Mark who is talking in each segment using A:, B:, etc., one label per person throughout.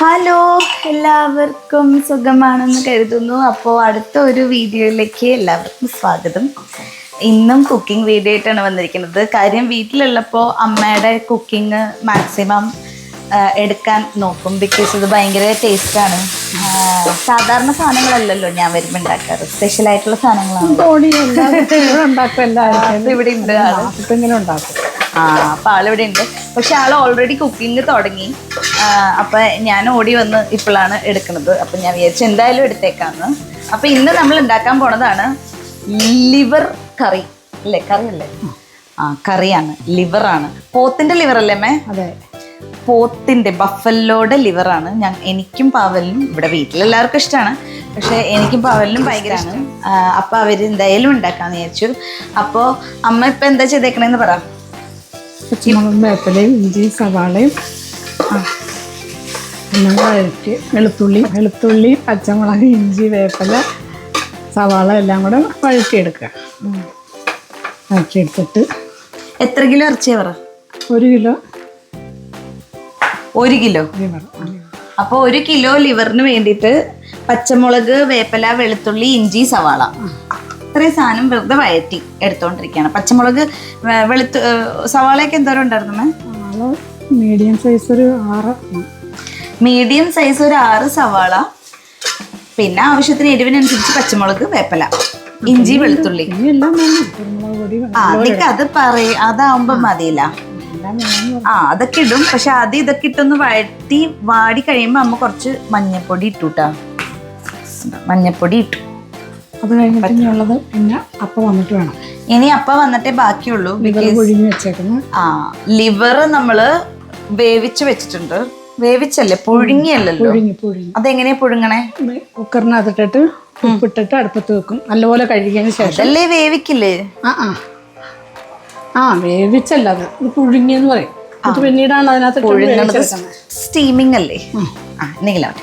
A: Hello, എല്ലാവർക്കും സുഖമാണെന്ന് കരുതുന്നു. അപ്പോൾ അടുത്ത ഒരു വീഡിയോയിലേക്ക് എല്ലാവർക്കും സ്വാഗതം. ഇന്നും കുക്കിംഗ് വീഡിയോ ആയിട്ടാണ് വന്നിരിക്കുന്നത്. കാര്യം വീട്ടിലുള്ളപ്പോൾ അമ്മയുടെ കുക്കിംഗ് മാക്സിമം എടുക്കാൻ നോക്കും. ബിക്കോസ് ഇത് ഭയങ്കര ടേസ്റ്റാണ്. സാധാരണ സാധനങ്ങളല്ലല്ലോ ഞാൻ വരുമ്പോൾ ഉണ്ടാക്കാറ്, സ്പെഷ്യലായിട്ടുള്ള സാധനങ്ങളാണ്. ഇവിടെ ഉണ്ട്, അപ്പം ആളിവിടെ ഉണ്ട്. പക്ഷെ ആൾ ഓൾറെഡി കുക്കിംഗ് തുടങ്ങി. അപ്പം ഞാൻ ഓടി വന്ന് ഇപ്പോഴാണ് എടുക്കുന്നത്. അപ്പം ഞാൻ വിചാരിച്ചു എന്തായാലും എടുത്തേക്കാന്ന്. അപ്പം ഇന്ന് നമ്മൾ ഉണ്ടാക്കാൻ പോണതാണ് ലിവർ കറി അല്ലേ? കറി അല്ലേ? കറിയാണ്, ലിവറാണ്. പോത്തിന്റെ ലിവർ അല്ലേ മേ?
B: അതെ,
A: പോത്തിന്റെ ബഫല്ലോയുടെ ലിവറാണ്. എനിക്കും പാവലിനും, ഇവിടെ വീട്ടിലെല്ലാവർക്കും ഇഷ്ടമാണ്, പക്ഷെ എനിക്കും പാവലിനും ഭയങ്കരമാണ്. അപ്പം അവർ എന്തായാലും ഉണ്ടാക്കാന്ന് വിചാരിച്ചു. അപ്പോൾ അമ്മ ഇപ്പം എന്താ ചെയ്തേക്കണേന്ന് പറ.
B: വേപ്പിലയും ഇഞ്ചി സവാളയും വെളുത്തുള്ളി പച്ചമുളക് ഇഞ്ചി വേപ്പില സവാള എല്ലാം കൂടെ വഴറ്റിയെടുക്കുക. വഴറ്റിയെടുത്തിട്ട്
A: എത്ര കിലോ ഇറച്ചിയാ പറ?
B: 1 കിലോ.
A: 1 kilo
B: liver.
A: അപ്പോൾ 1 കിലോ ലിവറിന് വേണ്ടിയിട്ട് പച്ചമുളക് വേപ്പില വെളുത്തുള്ളി ഇഞ്ചി സവാള ഇത്രയും സാധനം വെറുതെ വഴറ്റി എടുത്തോണ്ടിരിക്കുകയാണ്. പച്ചമുളക് സവാളയൊക്കെ എന്തോരം ഉണ്ടായിരുന്നു?
B: മീഡിയം സൈസ് ഒരു 6.
A: മീഡിയം സൈസ് ഒരു 6 സവാള, പിന്നെ ആവശ്യത്തിന് എരിവിനനുസരിച്ച് പച്ചമുളക് വേപ്പില ഇഞ്ചി വെളുത്തുള്ളി. അത് അതാവുമ്പോ മതിയില്ല. അതൊക്കെ ഇടും. പക്ഷെ ആദ്യം ഇതൊക്കെ ഇട്ടൊന്ന് വഴറ്റി വാടി കഴിയുമ്പോ അമ്മ കുറച്ച് മഞ്ഞപ്പൊടി ഇട്ടുട്ടാ. മഞ്ഞപ്പൊടി ഇട്ടു.
B: അത് കഴിഞ്ഞിട്ടുള്ളത് പിന്നെ അപ്പം വന്നിട്ട് വേണം.
A: ഇനി അപ്പം വന്നിട്ടേ ബാക്കിയുള്ളൂ.
B: പുഴുങ്ങി വെച്ചേക്കുന്നു.
A: ലിവർ നമ്മള് വേവിച്ച് വെച്ചിട്ടുണ്ട്. വേവിച്ചല്ലേ, പുഴുങ്ങിയല്ലോ? അതെങ്ങനെയാ പുഴുങ്ങണേ?
B: കുക്കറിനകത്തിട്ടിട്ട് ഉപ്പിട്ടിട്ട് അടുപ്പത്ത് വെക്കും. നല്ലപോലെ കഴുകിയതിന് ശേഷം
A: അല്ലേ വേവിക്കില്ലേ?
B: വേവിച്ചല്ല, അത് പുഴുങ്ങിയെന്ന് പറയും. അത് പിന്നീടാണ് അതിനകത്ത്
A: സ്റ്റീമിംഗ് അല്ലേ? എന്തെങ്കിലും.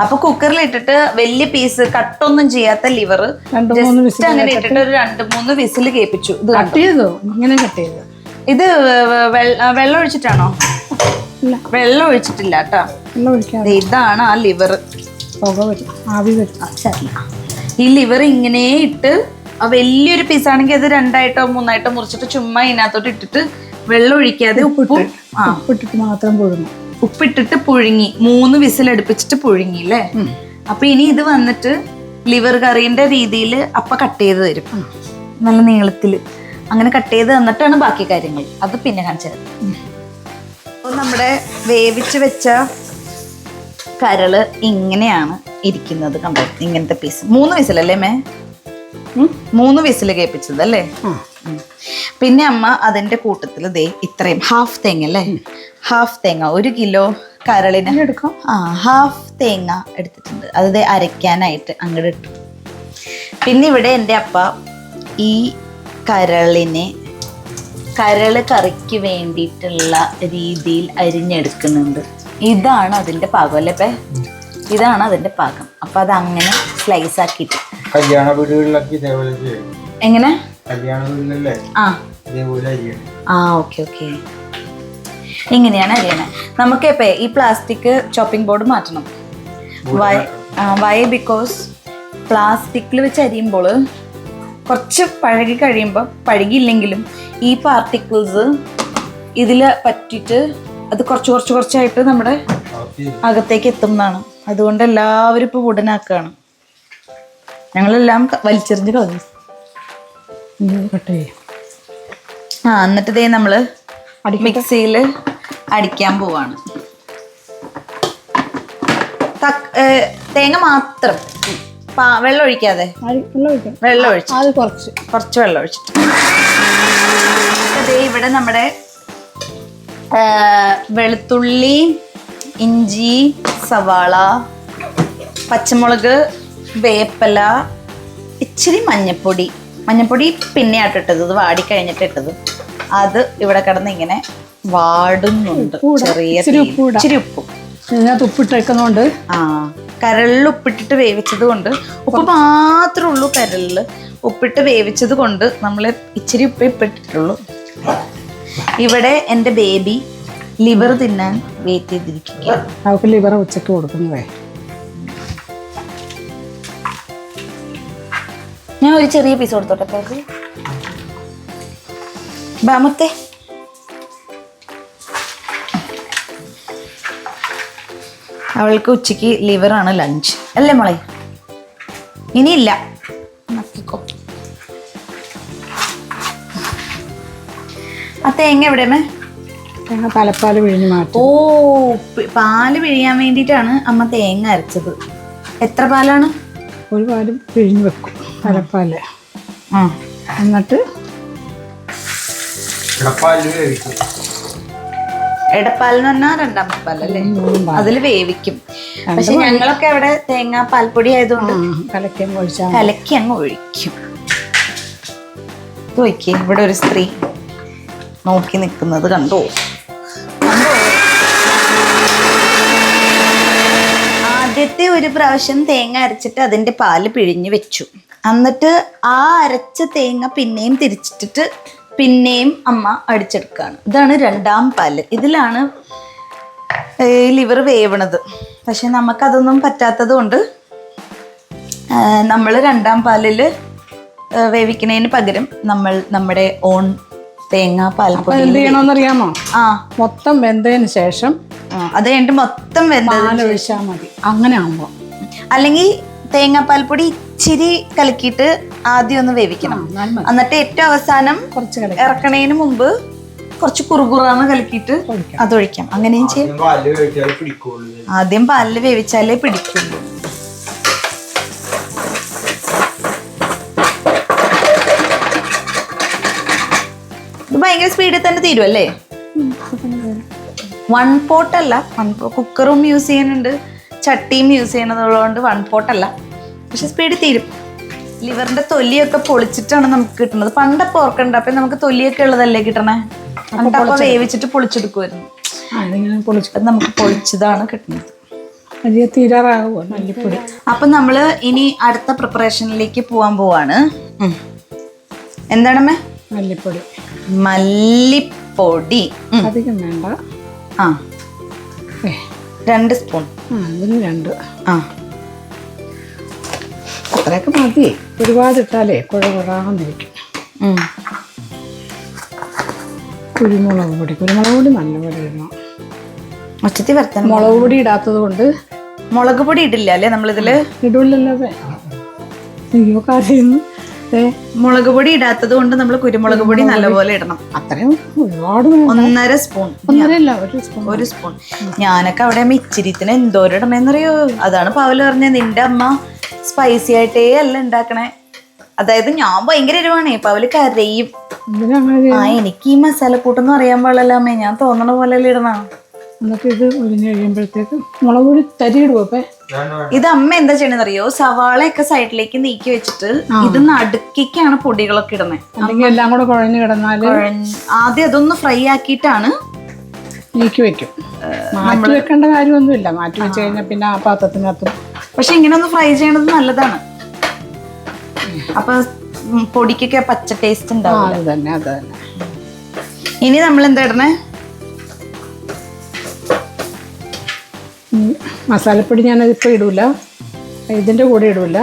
A: അപ്പൊ കുക്കറിൽ ഇട്ടിട്ട് വലിയ പീസ് കട്ടൊന്നും ചെയ്യാത്ത ലിവർ ജസ്റ്റ് അങ്ങനെ ഇട്ടിട്ട് ഒരു 2-3 വിസിൽ കേൾപ്പിച്ചു.
B: കട്ട് ചെയ്തോ? ഇങ്ങനെ കട്ട് ചെയ്തോ?
A: ഇത് വെള്ളം ഒഴിച്ചിട്ടാണോ? വെള്ളം ഒഴിച്ചിട്ടില്ല കേട്ടോ. ഇതാണ് ആ ലിവർ.
B: ആവി വരും.
A: ഈ ലിവർ ഇങ്ങനെ ഇട്ട് വലിയൊരു പീസാണെങ്കിൽ അത് 2ആയിട്ടോ 3ആയിട്ടോ മുറിച്ചിട്ട് ചുമ്മാ ഇതിനകത്തോട്ട് ഇട്ടിട്ട് വെള്ളം ഒഴിക്കാതെ
B: ഉപ്പിട്ടിട്ട് മാത്രം പുഴുങ്ങും.
A: ഉപ്പിട്ടിട്ട് പുഴുങ്ങി 3 വിസിൽ അടുപ്പിച്ചിട്ട് പുഴുങ്ങി അല്ലേ? അപ്പൊ ഇനി ഇത് വന്നിട്ട് ലിവർ കറീന്റെ രീതിയിൽ അപ്പ കട്ട് ചെയ്ത് തരും, നല്ല നീളത്തില്. അങ്ങനെ കട്ട് ചെയ്ത് തന്നിട്ടാണ് ബാക്കി കാര്യങ്ങൾ. അത് പിന്നെ കാണിച്ചത്. അപ്പോൾ നമ്മുടെ വേവിച്ച് വെച്ച കരള് ഇങ്ങനെയാണ് ഇരിക്കുന്നത്. കണ്ടോ? ഇങ്ങനത്തെ പീസ്. 3 വിസിലല്ലേ മേ? 3 വിസിൽ കേൾപ്പിച്ചത് അല്ലേ? പിന്നെ അമ്മ അതിന്റെ കൂട്ടത്തിൽ ദേ ഇത്രയും ഹാഫ് തേങ്ങ അല്ലേ? ഹാഫ് തേങ്ങ 1 കിലോ കരളിന് എടുക്കാം. ഹാഫ് തേങ്ങ എടുത്തിട്ടുണ്ട്. അത് അരയ്ക്കാനായിട്ട് അങ്ങോട്ട് ഇട്ടു. പിന്നെ ഇവിടെ എൻ്റെ അപ്പ ഈ കരള് കറിക്ക് വേണ്ടിയിട്ടുള്ള രീതിയിൽ അരിഞ്ഞെടുക്കുന്നുണ്ട്. ഇതാണ് അതിന്റെ പാകം അല്ലേ പേ? ഇതാണ് അതിന്റെ പാകം. അപ്പൊ അത് അങ്ങനെ സ്ലൈസ് ആക്കിയിട്ട് എങ്ങനെ ഓക്കെ ഇങ്ങനെയാണ് അരിയണേ. നമുക്കിപ്പോ ഈ പ്ലാസ്റ്റിക് ചോപ്പിംഗ് ബോർഡ് മാറ്റണം. വൈ? ബിക്കോസ് പ്ലാസ്റ്റിക്കിൽ വെച്ച് അരിയുമ്പോൾ കുറച്ച് പഴകി കഴിയുമ്പോൾ, പഴകിയില്ലെങ്കിലും ഈ പാർട്ടിക്കിൾസ് ഇതിൽ പറ്റിയിട്ട് അത് കുറച്ചായിട്ട് നമ്മുടെ അകത്തേക്ക് എത്തുന്നതാണ്. അതുകൊണ്ട് എല്ലാവരും ഇപ്പോൾ വുഡനാക്കുകയാണ്. ഞങ്ങളെല്ലാം വലിച്ചെറിഞ്ഞ് കളഞ്ഞു. എന്നിട്ട് ഇതേ നമ്മള് മിക്സിയിൽ അടിക്കാൻ പോവാണ്. തേങ്ങ മാത്രം, വെള്ളം ഒഴിക്കാതെ. വെള്ളം ഒഴിച്ച് കുറച്ച് വെള്ളം ഒഴിച്ചിട്ട് അതേ ഇവിടെ നമ്മുടെ വെളുത്തുള്ളി ഇഞ്ചി സവാള പച്ചമുളക് വേപ്പില ഇച്ചിരി മഞ്ഞപ്പൊടി പിന്നെ ആട്ടിട്ടത്, ഇത് വാടിക്കഴിഞ്ഞിട്ട് ഇട്ടത്. അത് ഇവിടെ കിടന്ന് ഇങ്ങനെ വാടുന്നുണ്ട്. ഇച്ചിരി ഉപ്പും
B: ഉപ്പിട്ടേക്കുന്നോണ്ട്
A: കരളിൽ ഉപ്പിട്ടിട്ട് വേവിച്ചത് കൊണ്ട്, ഉപ്പ് മാത്രമേ ഉള്ളൂ കരളിൽ. ഉപ്പിട്ട് വേവിച്ചത് കൊണ്ട് നമ്മൾ ഇച്ചിരി ഉപ്പ് ഇട്ടിട്ടുള്ളൂ. ഇവിടെ എൻ്റെ ബേബി ലിവർ തിന്നാൻ വെയിറ്റ് ചെയ്തിരിക്കുക.
B: അവൾക്ക് ലിവർ ഉച്ചക്ക് കൊടുക്കുന്നതേ.
A: ഞാൻ ഒരു ചെറിയ പീസ് കൊടുത്തോട്ടെ പേർക്ക്. ബാമത്തെ അവൾക്ക് ഉച്ചക്ക് ലിവറാണ് ലഞ്ച് അല്ലേ മോളെ? ഇനിയില്ല. ആ തേങ്ങ എവിടെയമ്മേ?
B: തേങ്ങ തലപ്പാൽ പിഴിഞ്ഞ് മാറ്റും.
A: ഓ, പാല് പിഴിയാൻ വേണ്ടിയിട്ടാണ് അമ്മ തേങ്ങ അരച്ചത്. എത്ര പാലാണ്?
B: ഒരു പാലും പിഴിഞ്ഞ് വെക്കും തലപ്പാല്. എന്നിട്ട്
A: എടപ്പാൽ എന്ന് പറഞ്ഞാൽ രണ്ടാമത്തെ പാലല്ലേ? അതിൽ വേവിക്കും. പക്ഷെ ഞങ്ങളൊക്കെ അവിടെ തേങ്ങ പാൽപ്പൊടി ആയതുകൊണ്ട് കലക്കി അങ്ങ് ഒഴിക്കും. നോക്കി ഇവിടെ ഒരു സ്ത്രീ നോക്കി നിൽക്കുന്നത് കണ്ടോ? ആദ്യത്തെ ഒരു പ്രാവശ്യം തേങ്ങ അരച്ചിട്ട് അതിൻ്റെ പാല് പിഴിഞ്ഞ് വെച്ചു. എന്നിട്ട് ആ അരച്ച തേങ്ങ പിന്നെയും തിരിച്ചിട്ടിട്ട് പിന്നെയും അമ്മ അടിച്ചെടുക്കുകയാണ്. ഇതാണ് രണ്ടാം പാല്. ഇതിലാണ് ലിവർ വേവണത്. പക്ഷെ നമുക്കതൊന്നും പറ്റാത്തത് കൊണ്ട് നമ്മൾ രണ്ടാം പാലിൽ വേവിക്കുന്നതിന് പകരം നമ്മൾ നമ്മുടെ ഓൺ തേങ്ങ പാൽപ്പൊടി
B: എന്ത് ചെയ്യണമെന്നറിയാമോ?
A: മൊത്തം
B: വെന്തതിന് ശേഷം
A: അത് കഴിഞ്ഞിട്ട് മൊത്തം
B: വെന്തൊഴിച്ചാൽ മതി. അങ്ങനെ ആകുമ്പോൾ
A: അല്ലെങ്കിൽ തേങ്ങാപ്പാൽപ്പൊടി ഇച്ചിരി കലക്കിയിട്ട് ആദ്യം ഒന്ന് വേവിക്കണം. എന്നിട്ട് ഏറ്റവും അവസാനം ഇറക്കണതിന് മുമ്പ് കുറച്ച് കുറുകുറാന്ന് കലക്കിയിട്ട് അതൊഴിക്കാം. അങ്ങനെയും ചെയ്യും. ആദ്യം പാലിൽ വേവിച്ചാലേ പിടിക്കുള്ളൂ. ഇത് ഭയങ്കര സ്പീഡിൽ തന്നെ തീരുമല്ലേ? 1 പോട്ടല്ല, കുക്കറും യൂസ് ചെയ്യുന്നുണ്ട്, ചട്ടിയും യൂസ് ചെയ്യുന്നതുകൊണ്ട് 1 പോട്ടല്ല. പക്ഷെ സ്പീഡിൽ തീരും. ലിവറിന്റെ തൊലിയൊക്കെ പൊളിച്ചിട്ടാണ് നമുക്ക് കിട്ടുന്നത്. പണ്ടപ്പോൾ ഓർക്കണ്ട, അപ്പൊ നമുക്ക് തൊലിയൊക്കെ ഉള്ളതല്ലേ കിട്ടണേ. അപ്പൊ വേവിച്ചിട്ട് പൊളിച്ചെടുക്കുമായിരുന്നു. നമുക്ക് പൊളിച്ചതാണ് കിട്ടുന്നത്.
B: മല്ലിപ്പൊടി.
A: അപ്പൊ നമ്മള് ഇനി അടുത്ത പ്രിപ്പറേഷനിലേക്ക് പോവാൻ പോവാണ്. എന്താണമ്മേ?
B: മല്ലിപ്പൊടി.
A: മല്ലിപ്പൊടി
B: അധികം വേണ്ട.
A: 2 സ്പൂൺ.
B: ഇതിന് 2. അത്രയൊക്കെ മതി. ഒരുപാട് ഇട്ടാലേ കുഴകുഴാന്നിരിക്കും. കുരുമുളക് പൊടി. കുരുമുളക് പൊടി നല്ലപോലെ ഇടണം.
A: ഒച്ചത്തി വറുത്താൽ.
B: മുളക് പൊടി ഇടാത്തത് കൊണ്ട്.
A: മുളക് പൊടി ഇടില്ല അല്ലേ നമ്മളിതില്?
B: ഇടില്ലല്ലോ. അയ്യോ കറിയുന്നു.
A: മുളക് പൊടി ഇടാത്തത് കൊണ്ട് നമ്മൾ കുരുമുളക് പൊടി നല്ലപോലെ ഇടണം.
B: അത്രയും ഒരുപാട്
A: 1.5 സ്പൂൺ. 1 സ്പൂൺ. ഞാനൊക്കെ അവിടെ ഇച്ചിരിത്തിന് എന്തോരം ഇടണേന്നറിയോ? അതാണ് പാവല് പറഞ്ഞത്, നിന്റെ അമ്മ സ്പൈസി ആയിട്ടേ അല്ല ഉണ്ടാക്കണേ. അതായത് ഞാൻ ഭയങ്കര എരിവാണേ, പവല് കരയും. എനിക്ക് ഈ മസാലക്കൂട്ടൊന്നും അറിയാൻ പാടില്ല അമ്മേ, ഞാൻ തോന്നണ പോലെ ഇടണം.
B: എന്നിട്ട് ഇത് ഒഴിഞ്ഞ് കഴിയുമ്പോഴത്തേക്ക് മുളക് പൊടി തരി ഇടുവേ.
A: ഇത് അമ്മ എന്താ ചെയ്യണെന്നറിയോ? സവാളയൊക്കെ സൈഡിലേക്ക് നീക്കി വെച്ചിട്ട് ഇത് നടുക്കിക്കാണ് പൊടികളൊക്കെ ഇടുന്നത്.
B: അല്ലെങ്കിൽ എല്ലാം കൂടെ കുഴഞ്ഞു കിടന്നാല്
A: ആദ്യം അതൊന്ന് ഫ്രൈ ആക്കിയിട്ടാണ്
B: നീക്കി വെക്കും. മാറ്റി വെക്കേണ്ട കാര്യമൊന്നുമില്ല. മാറ്റി വെച്ച് കഴിഞ്ഞാൽ പിന്നെ ആ പാത്രത്തിനകത്ത്.
A: പക്ഷെ ഇങ്ങനെ ഒന്ന് ഫ്രൈ ചെയ്യണത് നല്ലതാണ്. അപ്പൊ പൊടിക്കൊക്കെ പച്ച ടേസ്റ്റ് ഉണ്ടാവും.
B: അത് തന്നെ.
A: ഇനി നമ്മൾ എന്താ ഇടണേ?
B: മസാലപ്പൊടി ഞാനതിപ്പോൾ ഇടൂല, ഇതിൻ്റെ കൂടെ ഇടൂല.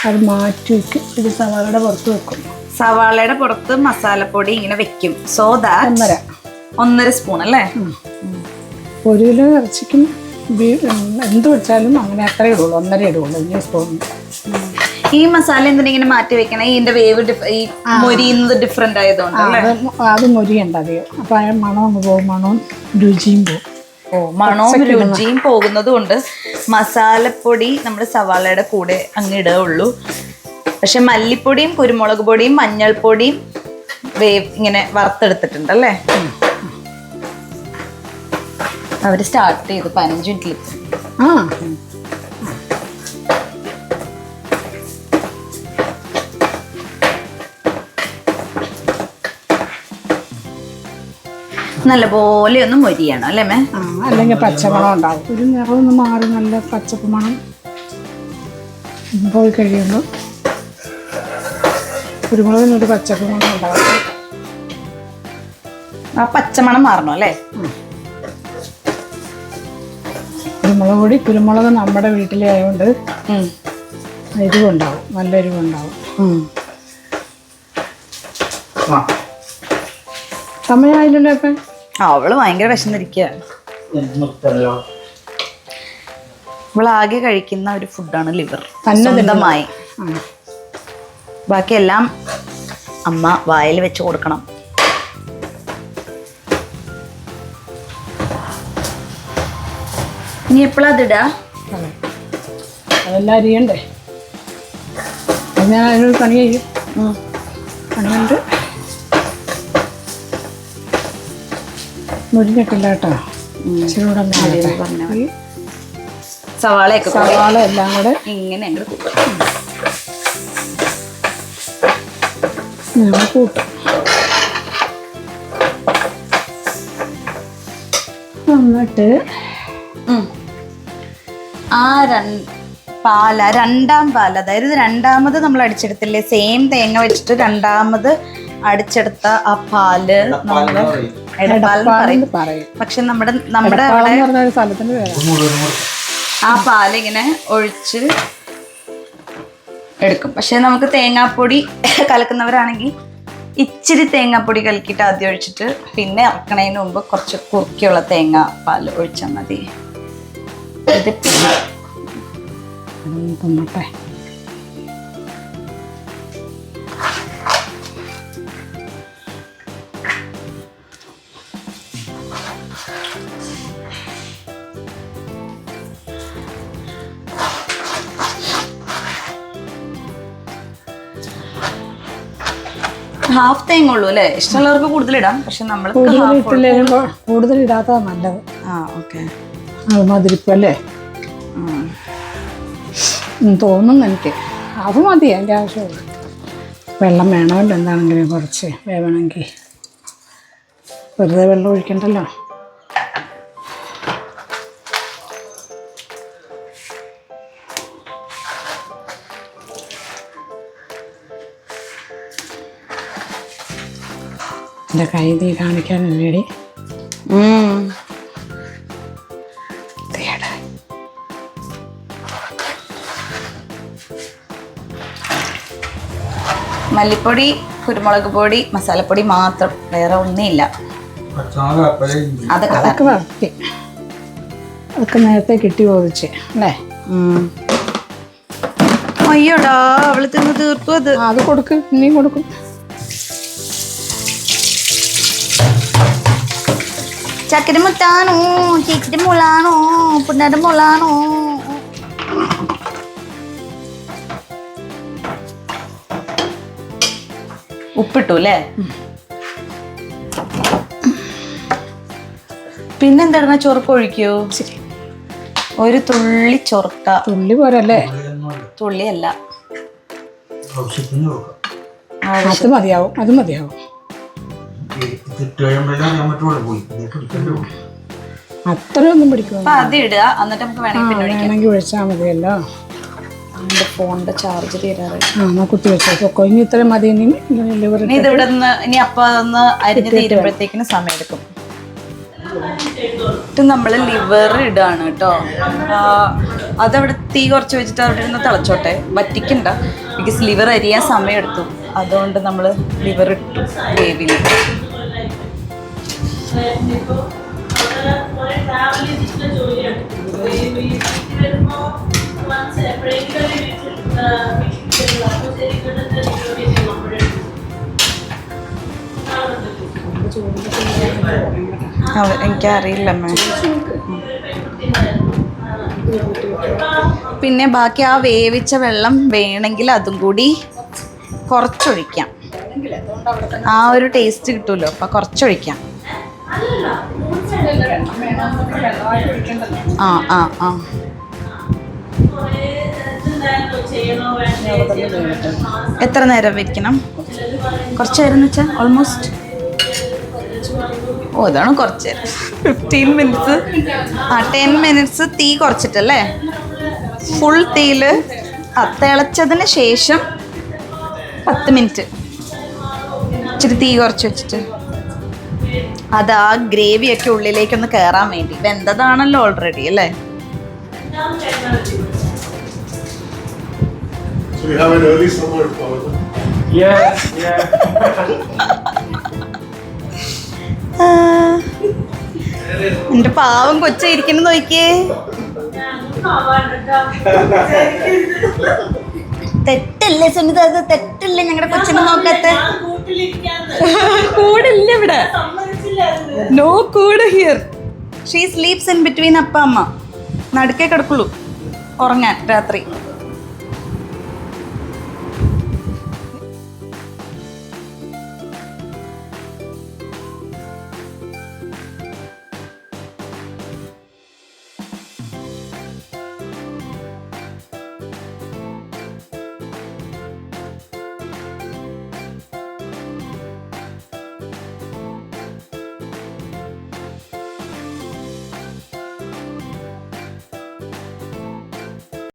B: അത് മാറ്റി വെക്കും. ഇത് സവാളയുടെ പുറത്ത് വെക്കും.
A: സവാളയുടെ പുറത്ത് മസാലപ്പൊടി ഇങ്ങനെ വെക്കും. സോ ദാറ്റ് 1.5 സ്പൂൺ അല്ലേ?
B: 1 കിലോ ഇറച്ചിക്കും എന്ത് വെച്ചാലും അങ്ങനെ അത്ര ഇടുള്ളൂ. 1.5 ഇടുള്ളൂ. 1 സ്പൂൺ.
A: ഈ മസാല എന്തിനാ ഇങ്ങനെ മാറ്റി വെക്കണേ? ഇതിന്റെ വേവ് ഈ മൊരിയുന്നത് ഡിഫറെന്റ് ആയതുകൊണ്ട്
B: അത് മൊരിയണ്ട അധികം. അപ്പൊ ആ മണം അങ്ങ് പോകും. മണവും രുചിയും പോകും.
A: മണവും രുചിയും പോകുന്നത് കൊണ്ട് മസാലപ്പൊടി നമ്മുടെ സവാളയുടെ കൂടെ അങ്ങ് ഇടുകയുള്ളൂ. പക്ഷെ മല്ലിപ്പൊടിയും കുരുമുളക് പൊടിയും മഞ്ഞൾപ്പൊടിയും ഇങ്ങനെ വറുത്തെടുത്തിട്ടുണ്ടല്ലേ? അവര് സ്റ്റാർട്ട് ചെയ്തു 15 മിനിറ്റിൽ. നല്ലപോലെ ഒന്ന് മൊരിയണം അല്ലേ മേ?
B: അല്ലെങ്കിൽ പച്ചമണം ഉണ്ടാവും. ഒരു നിറമൊന്ന് മാറി നല്ല പച്ചപ്പ് മണം പോയി കഴിയുമ്പോൾ കുരുമുളകിനൊരു പച്ചപ്പ് മണം ഉണ്ടാവും.
A: ആ പച്ചമണം മാറണം അല്ലേ?
B: കുരുമുളക് പൊടി, കുരുമുളക് നമ്മുടെ വീട്ടിലെ ആയതുകൊണ്ട് എരിവുണ്ടാവും, നല്ല എരിവുണ്ടാവും. സമയമായില്ലല്ലോ ഇപ്പം.
A: അവള് ഭയങ്കര വിശന്നിരിക്കുക. ഇവളാകെ കഴിക്കുന്ന ഒരു ഫുഡാണ് ലിവർ, സ്വന്തമായി. ബാക്കിയെല്ലാം അമ്മ വായിൽ വെച്ച് കൊടുക്കണം. ഇനി എപ്പോഴാ അതിടാ?
B: അതെല്ലാം അരിയണ്ടേ? ഞാൻ അതിനൊരു പണി ചെയ്യും. പണിയുണ്ട്. മുരിഞ്ഞിട്ടില്ല കേട്ടോ.
A: സവാളയൊക്കെ
B: സവാള എല്ലാം കൂടെ
A: ഇങ്ങനെ
B: കൂട്ടും. എന്നിട്ട്
A: ആ രണ്ടാം പാൽ, അതായത് രണ്ടാമത് നമ്മൾ അടിച്ചെടുത്തില്ലേ, സെയിം തേങ്ങ വെച്ചിട്ട് രണ്ടാമത് അടിച്ചെടുത്ത ആ പാല് പറയും. പക്ഷെ നമ്മുടെ
B: സ്ഥലത്തിന്റെ
A: ആ പാലിങ്ങനെ ഒഴിച്ച് എടുക്കും. പക്ഷെ നമുക്ക് തേങ്ങാപ്പൊടി കലക്കുന്നവരാണെങ്കിൽ ഇച്ചിരി തേങ്ങാപ്പൊടി കലക്കിയിട്ട് ആദ്യം ഒഴിച്ചിട്ട് പിന്നെ ഇറക്കണതിന് മുമ്പ് കുറച്ച് കുറുക്കിയുള്ള തേങ്ങ പാൽ ഒഴിച്ചാൽ മതി. ഇത്
B: തിന്നട്ടെ.
A: ഹാഫ് തേങ്ങ ഉള്ളൂ അല്ലേ? ഇഷ്ടമുള്ളവർക്ക് കൂടുതലിടാം, പക്ഷെ നമ്മൾ
B: കൂടുതൽ ഇടാത്തതാ നല്ലത്.
A: ഓക്കെ.
B: മധുരിപ്പല്ലേ തോന്നുന്നു എനിക്ക്. അത് മതി, അതിൻ്റെ ആവശ്യമുള്ളൂ. വെള്ളം വേണമല്ലോ, എന്താണെങ്കിലും കുറച്ച് വേവണമെങ്കിൽ. വെറുതെ വെള്ളം ഒഴിക്കണ്ടല്ലോ. എൻ്റെ കൈ തീ കാണിക്കാനല്ലേടി?
A: മല്ലിപ്പൊടി, കുരുമുളക് പൊടി, മസാലപ്പൊടി മാത്രം, വേറെ ഒന്നുമില്ല.
B: അതൊക്കെ വറുത്തി, അതൊക്കെ നേരത്തെ കിട്ടി ചോദിച്ചേ അല്ലേ?
A: അയ്യോടാ, അവള് തിന്ന് തീർത്തു.
B: അത് കൊടുക്കും, ഇനിയും കൊടുക്കും.
A: ചക്കര മുത്താണോ, ചീക്കിരി മുളാണോ, പുന്നര മുളാണോ? ഉപ്പിട്ടു അല്ലേ? പിന്നെന്താണ് ചൊറുക്ക ഒഴിക്കൂ? ഒരു തുള്ളി ചൊറുക്ക.
B: തുള്ളി പോരല്ലേ?
A: തുള്ളിയല്ല,
B: അത് മതിയാവും, അത് മതിയാവും. അത്രയൊന്നും പിടിക്കും.
A: അത് ഇടുക, എന്നിട്ട് നമുക്ക്
B: വേണമെങ്കിൽ ഒഴിച്ചാൽ മതിയല്ലോ.
A: ഫോണിന്റെ ചാർജ് തീരാറ്.
B: കുത്തി വെച്ചോ. ഇനി ഇത്രയും മതി.
A: ഇത് ഇവിടെ നിന്ന് ഇനി അപ്പം അതൊന്ന് അരിഞ്ഞ് തീരുമ്പോഴത്തേക്കിന് സമയം എടുക്കും. നമ്മള് ലിവർ ഇടാണ് കേട്ടോ. അതവിടെ തീ കുറച്ച് വെച്ചിട്ട് അവിടെ ഇരുന്ന് തിളച്ചോട്ടെ, വറ്റിക്കണ്ട. ബിക്കോസ് ലിവർ അരിയാൻ സമയം എടുത്തു, അതുകൊണ്ട് നമ്മൾ ലിവർ ഇട്ടു വേവില്. എനിക്കറിയില്ല. പിന്നെ ബാക്കി ആ വേവിച്ച വെള്ളം വേണമെങ്കിൽ അതും കൂടി കുറച്ചൊഴിക്കാം. ആ ഒരു ടേസ്റ്റ് കിട്ടുമല്ലോ, അപ്പം കുറച്ചൊഴിക്കാം. എത്ര നേരം വെക്കണം? കുറച്ച് നേരം എന്ന് വെച്ചാൽ ഓൾമോസ്റ്റ് ഇതാണ് കുറച്ച് നേരം, 15 മിനിറ്റ്സ്. 10 മിനിറ്റ്സ് തീ കുറച്ചിട്ടല്ലേ? ഫുൾ തീയിൽ തിളച്ചതിന് ശേഷം 10 മിനിറ്റ് ഇച്ചിരി തീ കുറച്ച് വെച്ചിട്ട് അത് ആ ഗ്രേവി ഒക്കെ ഉള്ളിലേക്കൊന്ന് കയറാൻ വേണ്ടി വെന്തതാണല്ലോ ഓൾറെഡി അല്ലേ.
C: So we have an early summer Pavan.
D: Yes, yeah.
A: എന്റെ പാവം കൊച്ച ഇരിക്കുന്നു നോക്കിയേ. തെറ്റല്ലേ സുനിത, അത് തെറ്റല്ലേ ഞങ്ങളുടെ കൊച്ചിനെ നോക്കത്തെ. കൂടില്ല ഇവിടെ, നോ കൂട് here. She sleeps in between അപ്പ അമ്മ. നടുക്കേ കിടക്കുള്ളൂ ഉറങ്ങാൻ രാത്രി.